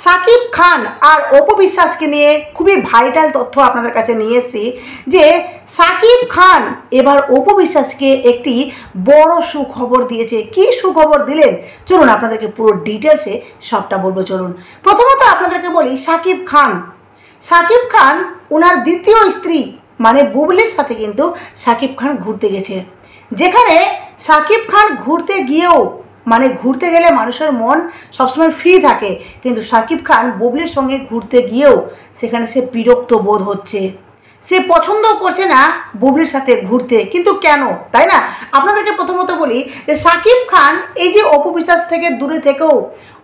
সাকিব খান আর অপু বিশ্বাসকে নিয়ে খুবই ভাইটাল তথ্য আপনাদের কাছে নিয়ে এসেছি যে সাকিব খান এবার অপু বিশ্বাসকে একটি বড় সুখবর দিয়েছে। কি সুখবর দিলেন চলুন আপনাদেরকে পুরো ডিটেলসে সবটা বলবো। চলুন প্রথমত আপনাদেরকে বলি, সাকিব খান ওনার দ্বিতীয় স্ত্রী মানে বুবলির সাথে কিন্তু সাকিব খান ঘুরতে গেছে। যেখানে সাকিব খান ঘুরতে গিয়েও মানে ঘুরতে গেলে মানুষের মন সবসময় ফ্রি থাকে, কিন্তু সাকিব খান বুবলির সঙ্গে ঘুরতে গিয়েও সেখানে সে বিরক্ত বোধ হচ্ছে, সে পছন্দ করছে না বুবলির সাথে ঘুরতে। কিন্তু কেন, তাই না? আপনাদেরকে প্রথমত বলি যে সাকিব খান এই যে অপু বিশ্বাস থেকে দূরে থেকেও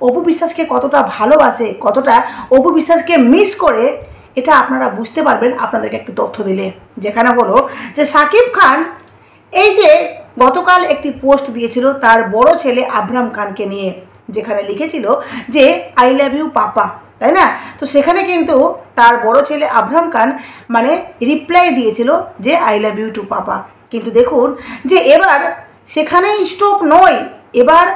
অপু বিশ্বাসকে কতটা ভালোবাসে, কতটা অপু বিশ্বাসকে মিস করে, এটা আপনারা বুঝতে পারবেন আপনাদেরকে একটি তথ্য দিলে। যেখানে হলো যে সাকিব খান এই যে গতকাল একটি পোস্ট দিয়েছিল তার বড় ছেলে আবরাম খানকে নিয়ে, যেখানে লিখেছিল যে আই লাভ ইউ পাপা, তাই না? তো সেখানে কিন্তু তার বড় ছেলে আবরাম খান মানে রিপ্লাই দিয়েছিল যে আই লাভ ইউ টু পাপা। কিন্তু দেখুন যে এবার সেখানেই স্টপ নয়, এবার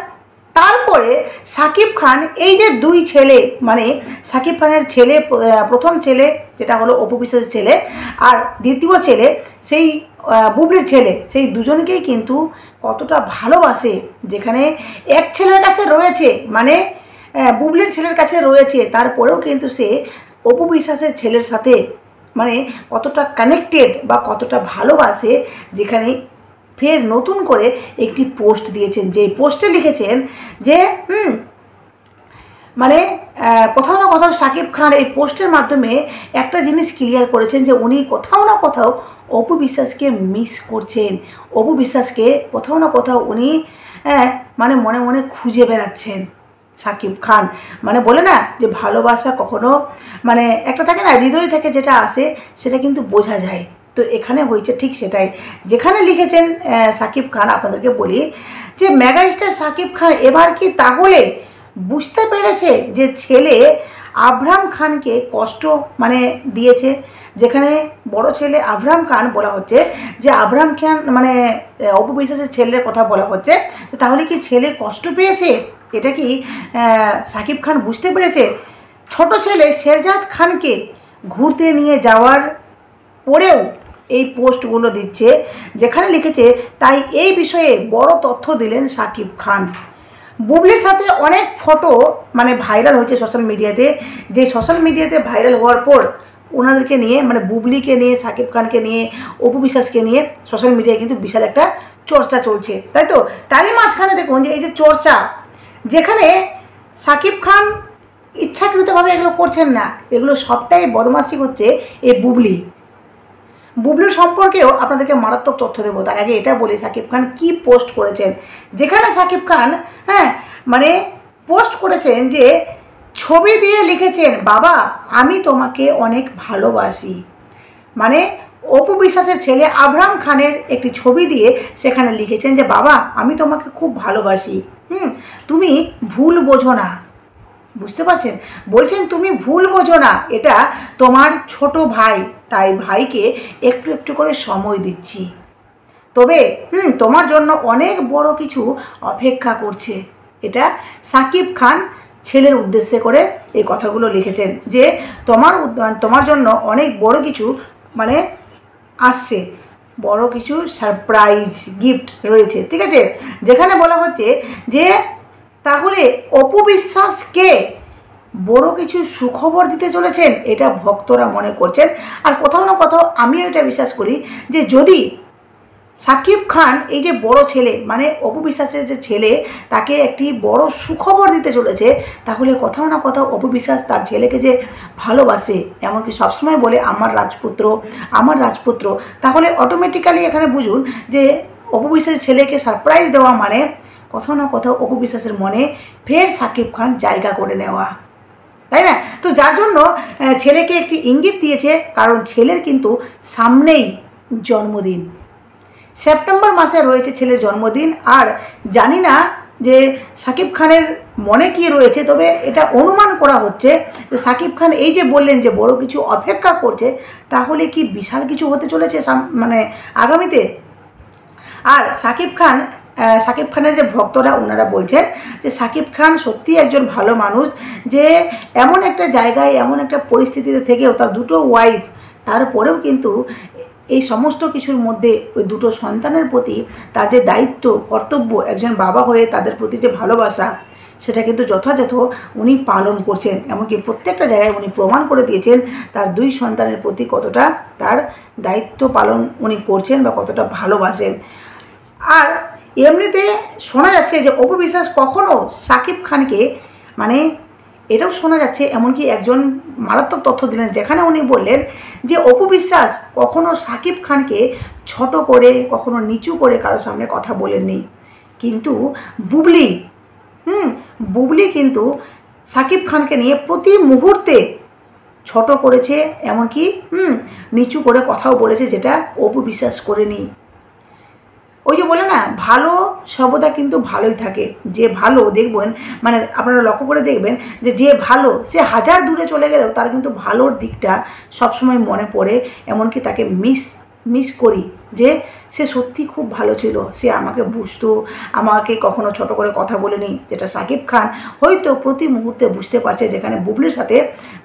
তারপরে সাকিব খান এই যে দুই ছেলে মানে সাকিব খানের ছেলে, প্রথম ছেলে যেটা হলো অপু বিশ্বাসের ছেলে আর দ্বিতীয় ছেলে সেই বুবলির ছেলে, সেই দুজনকেই কিন্তু কতটা ভালোবাসে। যেখানে এক ছেলের কাছে রয়েছে মানে বুবলির ছেলের কাছে রয়েছে, তারপরেও কিন্তু সে অপু বিশ্বাসের ছেলের সাথে মানে কতটা কানেক্টেড বা কতটা ভালোবাসে। যেখানে ফের নতুন করে একটি পোস্ট দিয়েছেন, যে পোস্টে লিখেছেন যে মানে কোথাও না কোথাও সাকিব খান এই পোস্টের মাধ্যমে একটা জিনিস ক্লিয়ার করেছেন যে উনি কোথাও না কোথাও অপু বিশ্বাসকে মিস করছেন, অপু বিশ্বাসকে কোথাও না কোথাও উনি মানে মনে মনে খুঁজে বেড়াচ্ছেন। সাকিব খান মানে বলে না যে ভালোবাসা কখনো মানে একটা থাকে না হৃদয় থেকে যেটা আসে সেটা কিন্তু বোঝা যায়। তো এখানে হয়েছে ঠিক সেটাই, যেখানে লিখেছেন সাকিব খান। আপনাদেরকে বলি যে মেগাস্টার সাকিব খান এবার কি তাহলে বুঝতে পেরেছে যে ছেলে আবরাম খানকে কষ্ট মানে দিয়েছে। যেখানে বড় ছেলে আবরাম খান বলা হচ্ছে যে আবরাম খান মানে অপু বিশ্বাসের ছেলের কথা বলা হচ্ছে, তাহলে কি ছেলে কষ্ট পেয়েছে? এটা কি সাকিব খান বুঝতে পেরেছে? ছোট ছেলে শেরজাদ খানকে ঘুরতে নিয়ে যাওয়ার পরেও এই পোস্টগুলো দিচ্ছে, যেখানে লিখেছে তাই এই বিষয়ে বড় তথ্য দিলেন সাকিব খান। বুবলির সাথে অনেক ফটো মানে ভাইরাল হয়েছে সোশ্যাল মিডিয়াতে, যে সোশ্যাল মিডিয়াতে ভাইরাল হওয়ার পর ওনাদেরকে নিয়ে মানে বুবলিকে নিয়ে, সাকিব খানকে নিয়ে, অপু বিশ্বাসকে নিয়ে সোশ্যাল মিডিয়ায় কিন্তু বিশাল একটা চর্চা চলছে, তাই তো? তারই মাঝখানে দেখুন যে এই যে চর্চা, যেখানে সাকিব খান ইচ্ছাকৃতভাবে এগুলো করছেন না, এগুলো সবটাই বদমাশি হচ্ছে এই বুবলির সম্পর্কেও আপনাদেরকে মারাত্মক তথ্য দেবো। তার আগে এটা বলি সাকিব খান কি পোস্ট করেছেন। যেখানে সাকিব খান মানে পোস্ট করেছেন যে ছবি দিয়ে লিখেছেন বাবা আমি তোমাকে অনেক ভালোবাসি, মানে অপু বিশ্বাসের ছেলে আবরাম খানের একটি ছবি দিয়ে সেখানে লিখেছেন যে বাবা আমি তোমাকে খুব ভালোবাসি, তুমি ভুল বোঝো না। বুঝতে পারছেন? বলছেন তুমি ভুল বোঝো না, এটা তোমার ছোট ভাই, তাই ভাইকে একটু একটু করে সময় দিচ্ছি, তবে তোমার জন্য অনেক বড় কিছু অপেক্ষা করছে। এটা সাকিব খান ছেলের উদ্দেশ্যে করে এই কথাগুলো লিখেছেন যে তোমার জন্য অনেক বড় কিছু মানে আসছে, বড় কিছু সারপ্রাইজ গিফট রয়েছে, ঠিক আছে? যেখানে বলা হচ্ছে যে তাহলে অপু বিশ্বাসকে বড় কিছু সুখবর দিতে চলেছেন, এটা ভক্তরা মনে করছেন। আর কোথাও না কোথাও আমিও এটা বিশ্বাস করি যে যদি সাকিব খান এই যে বড় ছেলে মানে অপু বিশ্বাসের যে ছেলে তাকে একটি বড় সুখবর দিতে চলেছে, তাহলে কোথাও না কোথাও অপু বিশ্বাস তার ছেলেকে যে ভালোবাসে, এমনকি সবসময় বলে আমার রাজপুত্র, তাহলে অটোমেটিক্যালি এখানে বুঝুন যে অপু বিশ্বাসের ছেলেকে সারপ্রাইজ দেওয়া মানে কোথাও না কোথাও অপু বিশ্বাসের মনে ফের সাকিব খান জায়গা করে নেওয়া, তাই না? তো যার জন্য ছেলেকে একটি ইঙ্গিত দিয়েছে, কারণ ছেলের কিন্তু সামনেই জন্মদিন, সেপ্টেম্বর মাসে রয়েছে ছেলের জন্মদিন। আর জানি না যে সাকিব খানের মনে কি রয়েছে, তবে এটা অনুমান করা হচ্ছে যে সাকিব খান এই যে বললেন যে বড় কিছু অপেক্ষা করছে, তাহলে কি বিশাল কিছু হতে চলেছে মানে আগামীতে। আর সাকিব খান সাকিব খানের যে ভক্তরা ওনারা বলছেন যে সাকিব খান সত্যি একজন ভালো মানুষ, যে এমন একটা জায়গায় এমন একটা পরিস্থিতিতে থেকেও তার দুটো ওয়াইফ, তারপরেও কিন্তু এই সমস্ত কিছুর মধ্যে ওই দুটো সন্তানের প্রতি তার যে দায়িত্ব কর্তব্য, একজন বাবা হয়ে তাদের প্রতি যে ভালোবাসা, সেটা কিন্তু যথাযথ উনি পালন করছেন। এমনকি প্রত্যেকটা জায়গায় উনি প্রমাণ করে দিয়েছেন তার দুই সন্তানের প্রতি কতটা তার দায়িত্ব পালন উনি করছেন বা কতটা ভালোবাসেন। আর এমনিতে শোনা যাচ্ছে যে অপু বিশ্বাস কখনও সাকিব খানকে, মানে এটাও শোনা যাচ্ছে, এমনকি একজন মারাত্মক তথ্য দিলেন যেখানে উনি বললেন যে অপু বিশ্বাস কখনও সাকিব খানকে ছোট করে, কখনো নিচু করে কারোর সামনে কথা বলেননি। কিন্তু বুবলি কিন্তু সাকিব খানকে নিয়ে প্রতি মুহূর্তে ছোট করেছে, এমনকি নিচু করে কথাও বলেছে, যেটা অপু বিশ্বাস করেনি। ওই যে বলে না, ভালো সর্বদা কিন্তু ভালোই থাকে। যে ভালো দেখবেন, মানে আপনারা লক্ষ্য করে দেখবেন যে ভালো সে হাজার দূরে চলে গেলেও তার কিন্তু ভালোর দিকটা সবসময় মনে পড়ে। এমনকি তাকে মিস করি যে সে সত্যি খুব ভালো ছিল, সে আমাকে বুঝতো, আমাকে কখনো ছোট করে কথা বলেনি। যেটা সাকিব খান হয়তো প্রতি মুহূর্তে বুঝতে পারছে, যেখানে বুবলির সাথে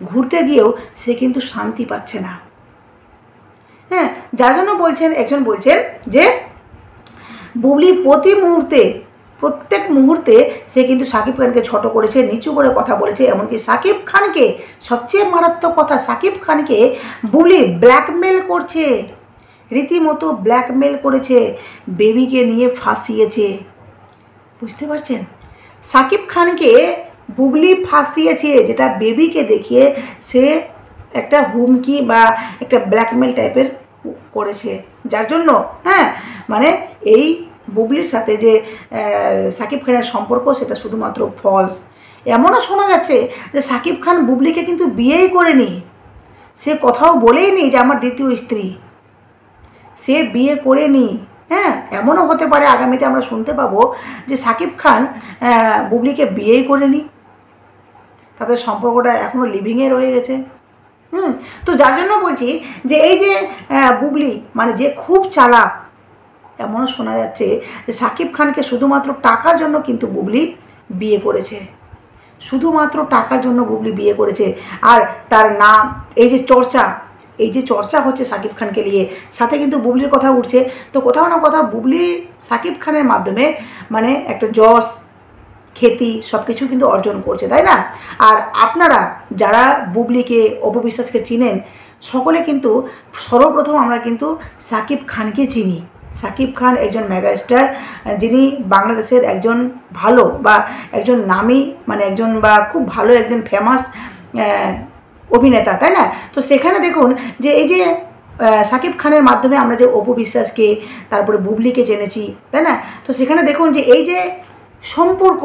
ঘুরতে গিয়েও সে কিন্তু শান্তি পাচ্ছে না। হ্যাঁ, যার জন্য একজন বলছেন যে বুবলি প্রত্যেক মুহূর্তে সে কিন্তু সাকিব খানকে ছোট করেছে, নিচু করে কথা বলেছে। এমনকি সাকিব খানকে, সবচেয়ে মারাত্মক কথা, সাকিব খানকে বুবলি ব্ল্যাকমেল করছে, রীতিমতো ব্ল্যাকমেল করেছে, বেবিকে নিয়ে ফাঁসিয়েছে। বুঝতে পারছেন? সাকিব খানকে বুবলি ফাঁসিয়েছে, যেটা বেবিকে দেখিয়ে সে একটা হুমকি বা একটা ব্ল্যাকমেল টাইপের করেছে। যার জন্য মানে এই বুবলির সাথে যে সাকিব খানের সম্পর্ক, সেটা শুধুমাত্র ফলস। এমনও শোনা যাচ্ছে যে সাকিব খান বুবলিকে কিন্তু বিয়েই করেনি, সে কথাও বলেইনি যে আমার দ্বিতীয় স্ত্রী, সে বিয়ে করেনি। এমনও হতে পারে আগামীতে আমরা শুনতে পাবো যে সাকিব খান বুবলিকে বিয়েই করেনি, তাদের সম্পর্কটা এখনও লিভিংয়ে রয়ে গেছে। তো যার জন্য বলছি যে এই যে বুবলি, মানে যে খুব চালাক, এমনও শোনা যাচ্ছে যে সাকিব খানকে শুধুমাত্র টাকার জন্য কিন্তু বুবলি বিয়ে করেছে, শুধুমাত্র টাকার জন্য বুবলি বিয়ে করেছে। আর তার নাম, এই যে চর্চা হচ্ছে সাকিব খানকে নিয়ে, সাথে কিন্তু বুবলির কথা উঠছে। তো কোথাও না কোথাও বুবলি সাকিব খানের মাধ্যমে মানে একটা যশ, খ্যাতি সব কিছু কিন্তু অর্জন করছে, তাই না? আর আপনারা যারা বুবলিকে, অপু বিশ্বাসকে চিনেন, সকলে কিন্তু সর্বপ্রথম আমরা কিন্তু সাকিব খানকে চিনি। সাকিব খান একজন মেগাস্টার, যিনি বাংলাদেশের একজন ভালো বা একজন নামী, মানে একজন বা খুব ভালো একজন ফেমাস অভিনেতা, তাই না? তো সেখানে দেখুন যে এই যে সাকিব খানের মাধ্যমে আমরা যে অপু বিশ্বাসকে, তারপরে বুবলিকে জেনেছি, তাই না? তো সেখানে দেখুন যে এই যে সম্পর্ক,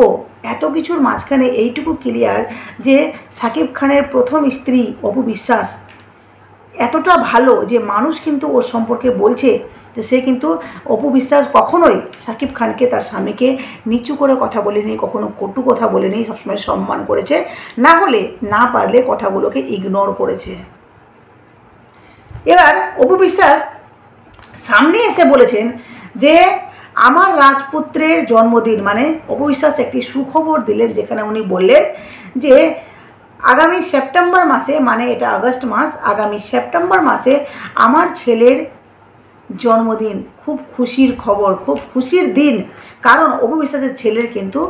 এত কিছুর মাঝখানে এইটুকু ক্লিয়ার যে সাকিব খানের প্রথম স্ত্রী অপু বিশ্বাস এতটা ভালো যে মানুষ কিন্তু ওর সম্পর্কে বলছে যে সে কিন্তু অপু বিশ্বাস কখনোই সাকিব খানকে, তার স্বামীকে নিচু করে কথা বলেনি, কখনো কটু কথা বলেনি, সবসময় সম্মান করেছে, না হলে না পারলে কথাগুলোকে ইগনোর করেছে। এবার অপু বিশ্বাস সামনে এসে বলেছেন যে আমার রাজপুত্রের জন্মদিন, মানে অপু বিশ্বাস একটি সুখবর দিলেন, যেখানে উনি বললেন যে আগামী সেপ্টেম্বর মাসে, মানে এটা আগস্ট মাস, আগামী সেপ্টেম্বর মাসে আমার ছেলের জন্মদিন। খুব খুশির খবর, খুব খুশির দিন, কারণ অপু বিশ্বাসের ছেলের কিন্তু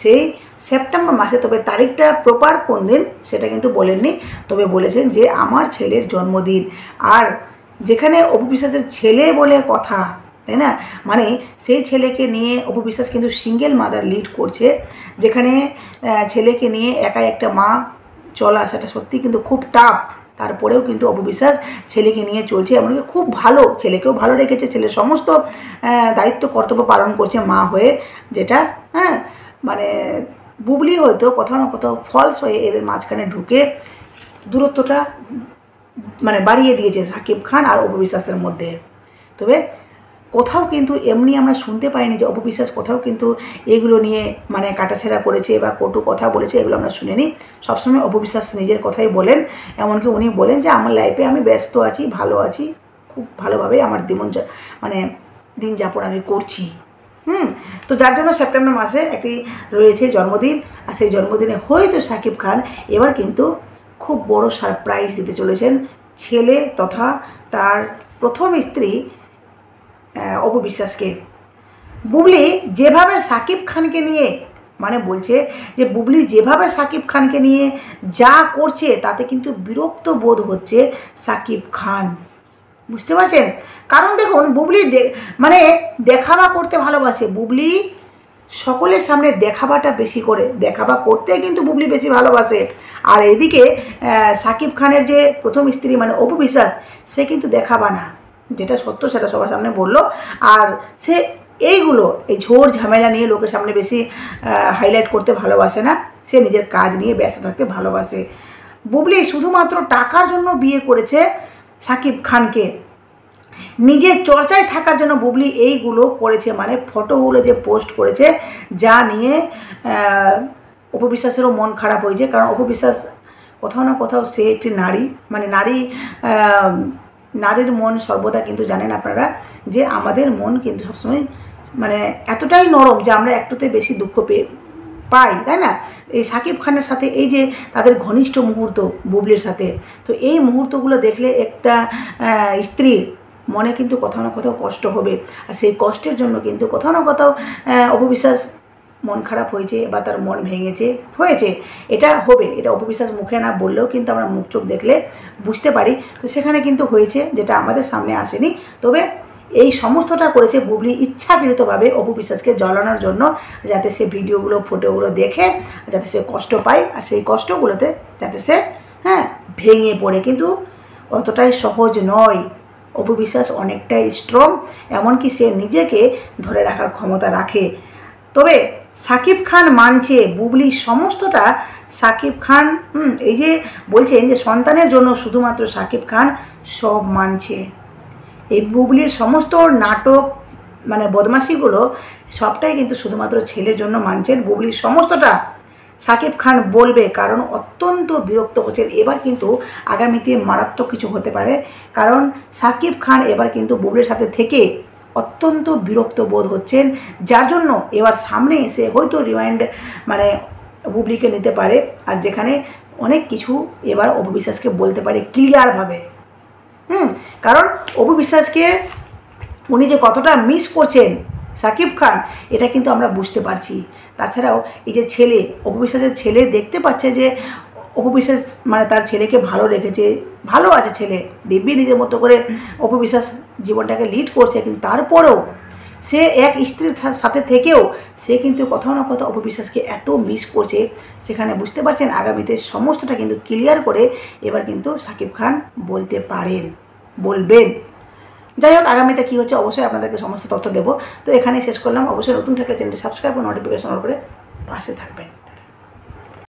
সেই সেপ্টেম্বর মাসে, তবে তারিখটা প্রপার কোন দিন সেটা কিন্তু বলেননি, তবে বলেছেন যে আমার ছেলের জন্মদিন। আর যেখানে অপু বিশ্বাসের ছেলে বলে কথা, তাই না, মানে সেই ছেলেকে নিয়ে অপু বিশ্বাস কিন্তু সিঙ্গেল মাদার লিড করছে, যেখানে ছেলেকে নিয়ে একাই একটা মা চলা, সেটা সত্যি কিন্তু খুব টাফ। তারপরেও কিন্তু অপু বিশ্বাস ছেলেকে নিয়ে চলছে, এমনকি খুব ভালো, ছেলেকেও ভালো রেখেছে, ছেলের সমস্ত দায়িত্ব কর্তব্য পালন করছে মা হয়ে, যেটা মানে বুবলি হয়তো কোথাও না কোথাও ফলস হয়ে এদের মাঝখানে ঢুকে দূরত্বটা মানে বাড়িয়ে দিয়েছে সাকিব খান আর অপু বিশ্বাসের মধ্যে। তবে কোথাও কিন্তু এমনি আমরা শুনতে পাইনি যে অপু বিশ্বাস কোথাও কিন্তু এগুলো নিয়ে মানে কাটাছেড়া করেছে বা কটু কথা বলেছে, এগুলো আমরা শুনিনি। সবসময় অপু বিশ্বাস নিজের কথাই বলেন, এমনকি উনি বলেন যে আমার লাইফে আমি ব্যস্ত আছি, ভালো আছি, খুব ভালোভাবে আমার দিন যাপন আমি করছি। তো যার জন্য সেপ্টেম্বর মাসে একটি রয়েছে জন্মদিন, আর সেই জন্মদিনে হয়তো শাকিব খান এবার কিন্তু খুব বড় সারপ্রাইজ দিতে চলেছেন ছেলে তথা তার প্রথম স্ত্রী অপু বিশ্বাসকে। বুবলি যেভাবে শাকিব খানকে নিয়ে মানে বলছে যে বুবলি যেভাবে শাকিব খানকে নিয়ে যা করছে তাতে কিন্তু বিরক্ত বোধ হচ্ছে শাকিব খান, বুঝতে পারছেন? কারণ দেখুন বুবলি মানে দেখাবা করতে ভালোবাসে, বুবলি সকলের সামনে দেখাবাটা বেশি করে, দেখাবা করতে কিন্তু বুবলি বেশি ভালোবাসে। আর এদিকে শাকিব খানের যে প্রথম স্ত্রী মানে অপু বিশ্বাস, সে কিন্তু দেখাবা না, যেটা সত্য সেটা সবার সামনে বললো। আর সে এইগুলো এই ঝোড় ঝামেলা নিয়ে লোকের সামনে বেশি হাইলাইট করতে ভালোবাসে না, সে নিজের কাজ নিয়ে ব্যস্ত থাকতে ভালোবাসে। বুবলি শুধুমাত্র টাকার জন্য বিয়ে করেছে শাকিব খানকে, নিজের চর্চায় থাকার জন্য বুবলি এইগুলো করেছে, মানে ফটোগুলো যে পোস্ট করেছে যা নিয়ে অপু বিশ্বাসেরও মন খারাপ হয়েছে। কারণ অপু বিশ্বাস কোথাও না কোথাও সে একটি নারী, মানে নারীর মন সর্বদা কিন্তু জানেন আপনারা যে আমাদের মন কিন্তু সবসময় মানে এতটাই নরম যে আমরা একটুতে বেশি দুঃখ পাই, তাই না? এই শাকিব খানের সাথে এই যে তাদের ঘনিষ্ঠ মুহূর্ত বুবলির সাথে, তো এই মুহূর্তগুলো দেখলে একটা স্ত্রীর মনে কিন্তু কোথাও না কোথাও কষ্ট হবে। আর সেই কষ্টের জন্য কিন্তু কোথাও না কোথাও অপু বিশ্বাস মন খারাপ হয়েছে বা তার মন হয়েছে, এটা হবে, এটা অপু বিশ্বাস মুখে না বললেও কিন্তু আমরা মুখ চোখ দেখলে বুঝতে পারি। তো সেখানে কিন্তু হয়েছে, যেটা আমাদের সামনে আসেনি। তবে এই সমস্তটা করেছে বুবলি ইচ্ছাকৃতভাবে অপু বিশ্বাসকে জ্বলানোর জন্য, যাতে সে ভিডিওগুলো ফটোগুলো দেখে যাতে সে কষ্ট পায়, আর সেই কষ্টগুলোতে যাতে সে ভেঙে পড়ে। কিন্তু অতটাই সহজ নয়, অপু বিশ্বাস অনেকটাই স্ট্রং, এমনকি সে নিজেকে ধরে রাখার ক্ষমতা রাখে। তবে শাকিব খান মানছে বুবলি সমস্তটা, শাকিব খান এই যে বলছেন যে সন্তানের জন্য শুধুমাত্র শাকিব খান সব মানছে। এই বুবলির সমস্ত নাটক মানে বদমাশিগুলো সবটাই কিন্তু শুধুমাত্র ছেলের জন্য মানছেন, বুবলির সমস্তটা শাকিব খান বলবে, কারণ অত্যন্ত বিরক্ত হচ্ছেন। এবার কিন্তু আগামীতে মারাত্মক কিছু হতে পারে, কারণ শাকিব খান এবার কিন্তু বুবলির সাথে থেকে অত্যন্ত বিরক্ত বোধ হচ্ছেন, যার জন্য এবার সামনে এসে হয়তো রিমাইন্ড মানে বুবলিকে নিতে পারে, আর যেখানে অনেক কিছু এবার অপু বিশ্বাসকে বলতে পারে ক্লিয়ারভাবে। কারণ অপু বিশ্বাসকে উনি যে কতটা মিস করছেন শাকিব খান, এটা কিন্তু আমরা বুঝতে পারছি। তাছাড়াও এই যে ছেলে, অপু বিশ্বাসের ছেলে দেখতে পাচ্ছে যে অপু বিশ্বাস মানে তার ছেলেকে ভালো রেখেছে, ভালো আছে ছেলে, দিব্যি নিজের মতো করে অপু বিশ্বাস জীবনটাকে লিড করছে, কিন্তু তারপরেও সে এক স্ত্রীর সাথে থেকেও সে কিন্তু কোথাও না কোথাও অপু বিশ্বাসকে এত মিস করছে। সেখানে বুঝতে পারছেন আগামীতে সমস্তটা কিন্তু ক্লিয়ার করে এবার কিন্তু শাকিব খান বলতে পারেন, বলবেন। যাই হোক, আগামীতে কী হচ্ছে অবশ্যই আপনাদেরকে সমস্ত তথ্য দেবো। তো এখানেই শেষ করলাম। অবশ্যই নতুন থাকলে চ্যানেলটি সাবস্ক্রাইব ও নোটিফিকেশন অন করে পাশে থাকবেন।